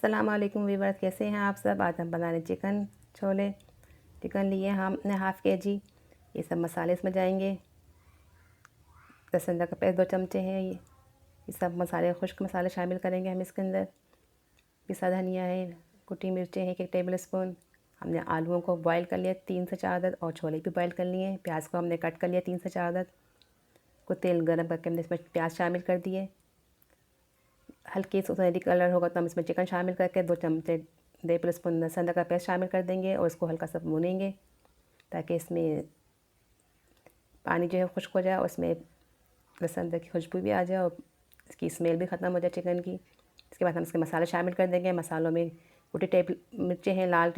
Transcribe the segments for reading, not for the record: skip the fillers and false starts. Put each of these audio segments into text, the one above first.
अस्सलाम वालेकुम वीवर्स, कैसे हैं आप सब। आज हम बना रहे चिकन छोले। चिकन लिए हमने हाफ़ के जी। ये सब मसाले इसमें जाएंगे। लहसुन का पेस्ट 2 चमचे हैं। ये सब मसाले, खुश्क मसाले शामिल करेंगे हम इसके अंदर। पिसा धनिया है, कुटी मिर्चें हैं 1 टेबल स्पून। हमने आलूओं को बॉईल कर लिया 3 से 4 अदद, और छोले भी बॉईल कर लिए। प्याज को हमने कट कर लिया 3 से 4 अदद। को तेल गर्म करके हमने इसमें प्याज शामिल कर दिए। हल्की सी सुनहरी कलर होगा तो हम इसमें चिकन शामिल करके 2 चमचे टेबल स्पून लहसुन का पेस्ट शामिल कर देंगे, और इसको हल्का सा भूनेंगे ताकि इसमें पानी जो है खुश्क हो जाए और इसमें लहसुन की खुशबू भी आ जाए और इसकी स्मेल भी ख़त्म हो जाए चिकन की। इसके बाद हम इसके मसाले शामिल कर देंगे। मसालों में कुटी टेबल मिर्चें हैं लाल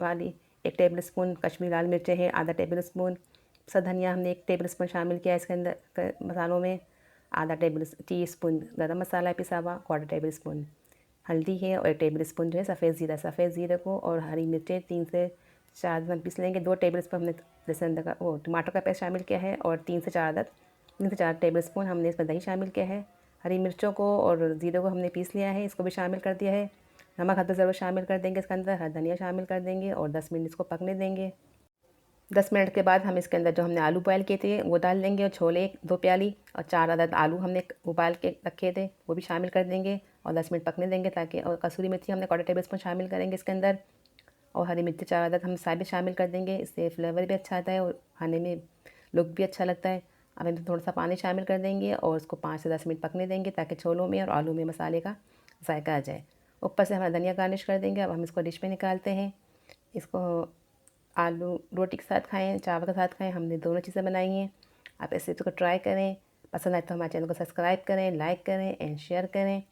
वाली 1 टेबल स्पून, कश्मीरी लाल मिर्चें हैं आधा टेबल स्पून, सा धनिया हमने 1 टेबल स्पून शामिल किया इसके अंदर मसालों में। आधा टी स्पून गरम मसाला पिसा हुआ, 1/4 टेबल स्पून हल्दी है, और 1 टेबल स्पून जो है सफ़ेद ज़ीरा को, और हरी मिर्चें 3 से 4 पीस लेंगे। 2 टेबल स्पून हमने लहसुन का टमाटर का पेस्ट शामिल किया है, और 3 से 4 टेबल स्पून हमने इसमें दही शामिल किया है। हरी मिर्चों को और ज़ीरे को हमने पीस लिया है, इसको भी शामिल कर दिया है। नमक हद ज़रूर शामिल कर देंगे इसके अंदर। हरा धनिया शामिल कर देंगे और 10 मिनट इसको पकने देंगे। 10 मिनट के बाद हम इसके अंदर जो हमने आलू बॉयल किए थे वो डाल देंगे, और छोले 2 प्याली और 4 अदद आलू हमने उबाल के रखे थे वो भी शामिल कर देंगे और 10 मिनट पकने देंगे ताकि। और कसूरी मेथी हमने 1/4 टेबल स्पून शामिल करेंगे इसके अंदर, और हरी मिर्ची 4 अदद हम साबित शामिल कर देंगे। इससे फ्लेवर भी अच्छा आता है और खाने में लुक भी अच्छा लगता है। अब हम थोड़ा सा पानी शामिल कर देंगे और उसको 5 से 10 मिनट पकने देंगे ताकि छोलों में और आलू में मसाले का जायका आ जाए। ऊपर से हमारा धनिया गार्निश कर देंगे। अब हम इसको डिश में निकालते हैं। इसको आलू रोटी के साथ खाएं, चावल के साथ खाएं, हमने दोनों चीज़ें बनाई हैं। आप ऐसे इसको ट्राई करें। पसंद आए तो हमारे चैनल को सब्सक्राइब करें, लाइक करें एंड शेयर करें।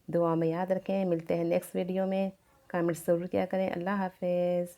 दुआ में याद रखें। मिलते हैं नेक्स्ट वीडियो में। कमेंट्स ज़रूर किया करें। अल्लाह हाफिज़।